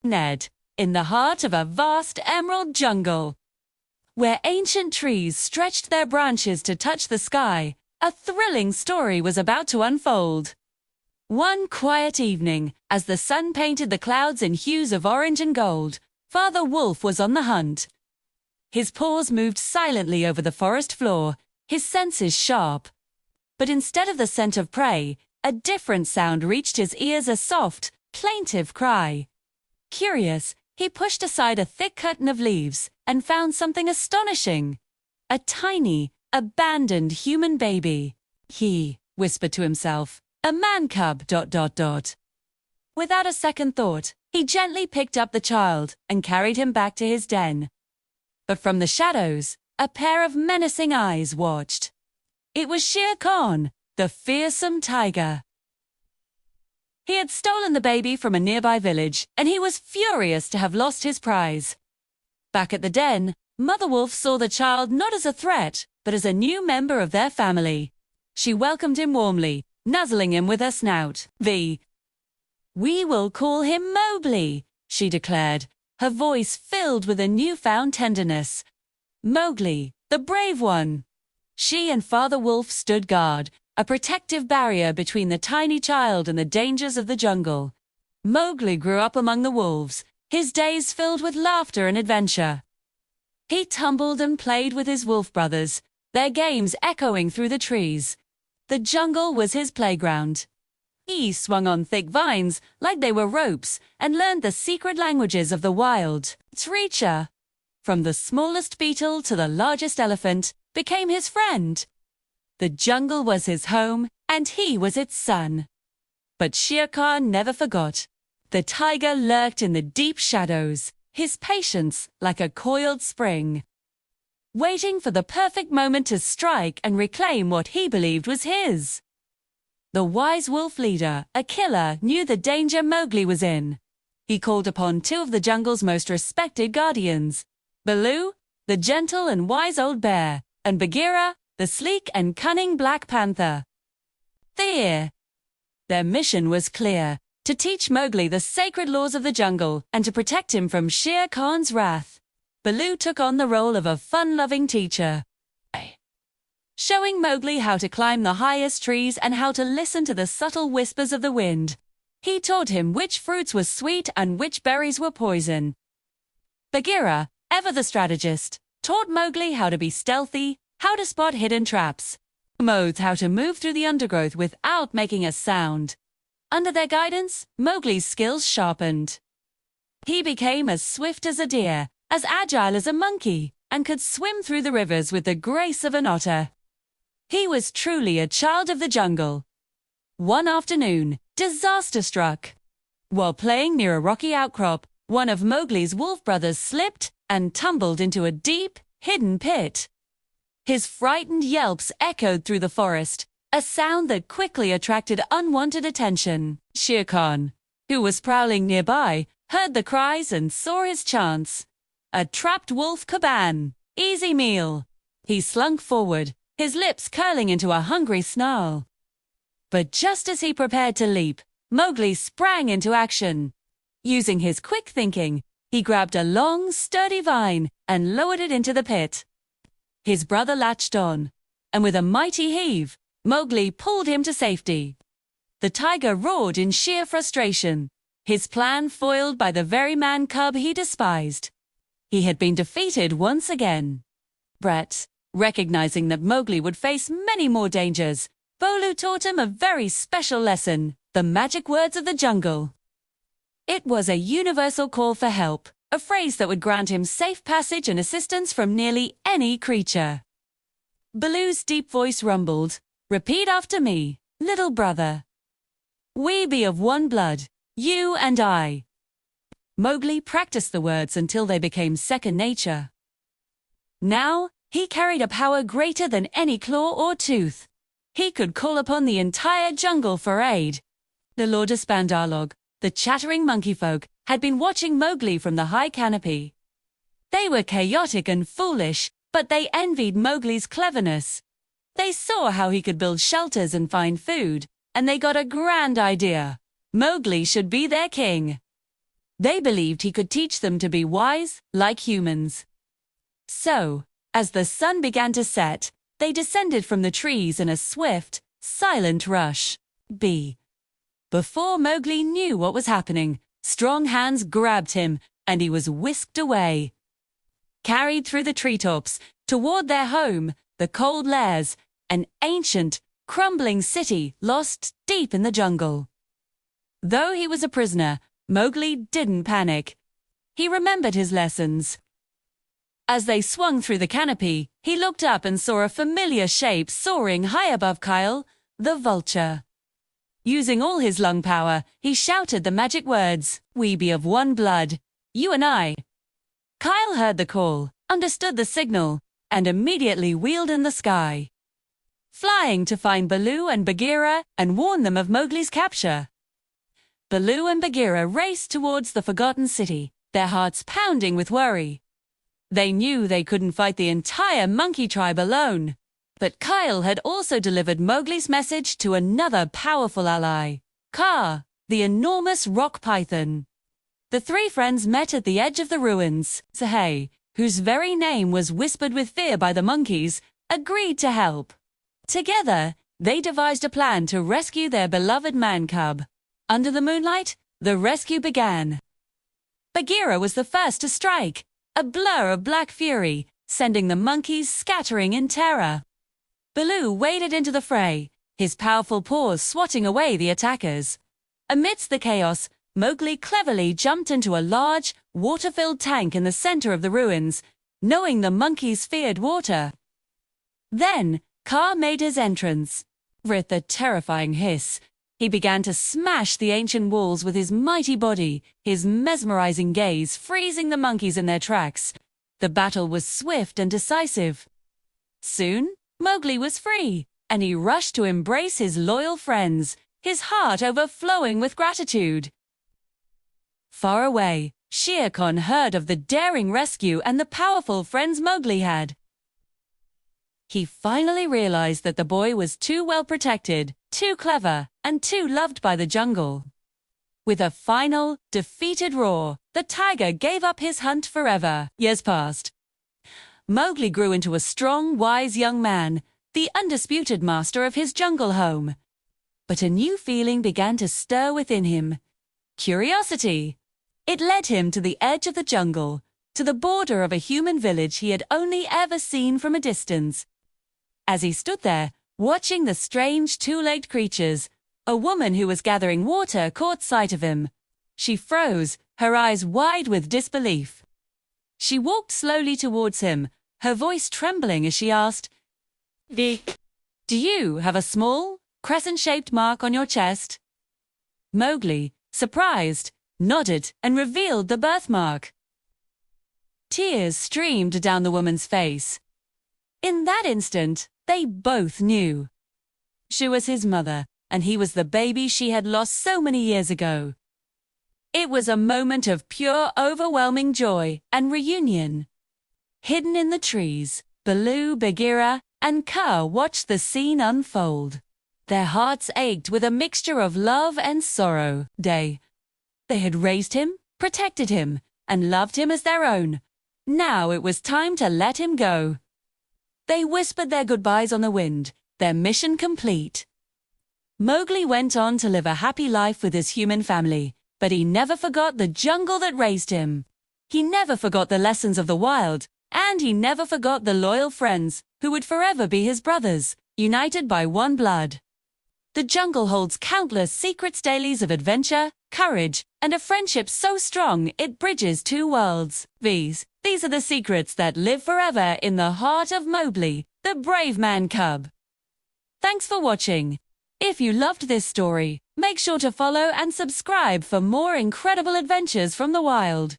Ned, in the heart of a vast emerald jungle. Where ancient trees stretched their branches to touch the sky, a thrilling story was about to unfold. One quiet evening, as the sun painted the clouds in hues of orange and gold, Father Wolf was on the hunt. His paws moved silently over the forest floor, his senses sharp. But instead of the scent of prey, a different sound reached his ears, a soft, plaintive cry. Curious, he pushed aside a thick curtain of leaves and found something astonishing. A tiny, abandoned human baby. He whispered to himself, a man cub, ... Without a second thought, he gently picked up the child and carried him back to his den. But from the shadows, a pair of menacing eyes watched. It was Shere Khan, the fearsome tiger. He had stolen the baby from a nearby village, and he was furious to have lost his prize. Back at the den, Mother Wolf saw the child not as a threat, but as a new member of their family. She welcomed him warmly, nuzzling him with her snout. "We will call him Mowgli," she declared, her voice filled with a newfound tenderness. Mowgli, the brave one. She and Father Wolf stood guard, a protective barrier between the tiny child and the dangers of the jungle. Mowgli grew up among the wolves, his days filled with laughter and adventure. He tumbled and played with his wolf brothers, their games echoing through the trees. The jungle was his playground. He swung on thick vines like they were ropes and learned the secret languages of the wild. Treacher, from the smallest beetle to the largest elephant, became his friend. The jungle was his home, and he was its son. But Shere Khan never forgot. The tiger lurked in the deep shadows, his patience like a coiled spring, waiting for the perfect moment to strike and reclaim what he believed was his. The wise wolf leader, Akela, knew the danger Mowgli was in. He called upon two of the jungle's most respected guardians, Baloo, the gentle and wise old bear, and Bagheera, the sleek and cunning black panther. Their mission was clear, to teach Mowgli the sacred laws of the jungle and to protect him from Shere Khan's wrath. Baloo took on the role of a fun-loving teacher, showing Mowgli how to climb the highest trees and how to listen to the subtle whispers of the wind. He taught him which fruits were sweet and which berries were poison. Bagheera, ever the strategist, taught Mowgli how to be stealthy, how to spot hidden traps, how to move through the undergrowth without making a sound. Under their guidance, Mowgli's skills sharpened. He became as swift as a deer, as agile as a monkey, and could swim through the rivers with the grace of an otter. He was truly a child of the jungle. One afternoon, disaster struck. While playing near a rocky outcrop, one of Mowgli's wolf brothers slipped and tumbled into a deep, hidden pit. His frightened yelps echoed through the forest, a sound that quickly attracted unwanted attention. Shere Khan, who was prowling nearby, heard the cries and saw his chance. A trapped wolf caban. Easy meal. He slunk forward, his lips curling into a hungry snarl. But just as he prepared to leap, Mowgli sprang into action. Using his quick thinking, he grabbed a long, sturdy vine and lowered it into the pit. His brother latched on, and with a mighty heave, Mowgli pulled him to safety. The tiger roared in sheer frustration, his plan foiled by the very man cub he despised. He had been defeated once again. Brett, recognizing that Mowgli would face many more dangers, Baloo taught him a very special lesson, the magic words of the jungle. It was a universal call for help, a phrase that would grant him safe passage and assistance from nearly any creature. Baloo's deep voice rumbled, "Repeat after me, little brother. We be of one blood, you and I." Mowgli practiced the words until they became second nature. Now, he carried a power greater than any claw or tooth. He could call upon the entire jungle for aid. The Lord's Bandar-log, the chattering monkey folk, had been watching Mowgli from the high canopy. They were chaotic and foolish, but they envied Mowgli's cleverness. They saw how he could build shelters and find food, and they got a grand idea. Mowgli should be their king. They believed he could teach them to be wise, like humans. So, as the sun began to set, they descended from the trees in a swift, silent rush. Before Mowgli knew what was happening, strong hands grabbed him, and he was whisked away. Carried through the treetops, toward their home, the cold Lairs, an ancient, crumbling city lost deep in the jungle. Though he was a prisoner, Mowgli didn't panic. He remembered his lessons. As they swung through the canopy, he looked up and saw a familiar shape soaring high above Chil, the vulture. Using all his lung power, he shouted the magic words, "We be of one blood, you and I." Chil heard the call, understood the signal, and immediately wheeled in the sky, flying to find Baloo and Bagheera and warn them of Mowgli's capture. Baloo and Bagheera raced towards the forgotten city, their hearts pounding with worry. They knew they couldn't fight the entire monkey tribe alone. But Chil had also delivered Mowgli's message to another powerful ally, Kaa, the enormous rock python. The three friends met at the edge of the ruins. Sahey, whose very name was whispered with fear by the monkeys, agreed to help. Together, they devised a plan to rescue their beloved man-cub. Under the moonlight, the rescue began. Bagheera was the first to strike, a blur of black fury, sending the monkeys scattering in terror. Baloo waded into the fray, his powerful paws swatting away the attackers. Amidst the chaos, Mowgli cleverly jumped into a large, water-filled tank in the center of the ruins, knowing the monkeys feared water. Then, Kaa made his entrance. With a terrifying hiss, he began to smash the ancient walls with his mighty body, his mesmerizing gaze freezing the monkeys in their tracks. The battle was swift and decisive. Soon, Mowgli was free, and he rushed to embrace his loyal friends, his heart overflowing with gratitude. Far away, Shere Khan heard of the daring rescue and the powerful friends Mowgli had. He finally realized that the boy was too well protected, too clever, and too loved by the jungle. With a final, defeated roar, the tiger gave up his hunt forever. Years passed. Mowgli grew into a strong, wise young man, the undisputed master of his jungle home. But a new feeling began to stir within him. Curiosity. It led him to the edge of the jungle, to the border of a human village he had only ever seen from a distance. As he stood there, watching the strange two-legged creatures, a woman who was gathering water caught sight of him. She froze, her eyes wide with disbelief. She walked slowly towards him, her voice trembling as she asked, Do you have a small, crescent-shaped mark on your chest?" Mowgli, surprised, nodded and revealed the birthmark. Tears streamed down the woman's face. In that instant, they both knew. She was his mother, and he was the baby she had lost so many years ago. It was a moment of pure, overwhelming joy and reunion. Hidden in the trees, Baloo, Bagheera, and Kaa watched the scene unfold. Their hearts ached with a mixture of love and sorrow. They had raised him, protected him, and loved him as their own. Now it was time to let him go. They whispered their goodbyes on the wind, their mission complete. Mowgli went on to live a happy life with his human family, but he never forgot the jungle that raised him. He never forgot the lessons of the wild, and he never forgot the loyal friends who would forever be his brothers, united by one blood. The jungle holds countless secret dailies of adventure, courage, and a friendship so strong it bridges two worlds. These are the secrets that live forever in the heart of Mowgli, the brave man cub. Thanks for watching. If you loved this story, make sure to follow and subscribe for more incredible adventures from the wild.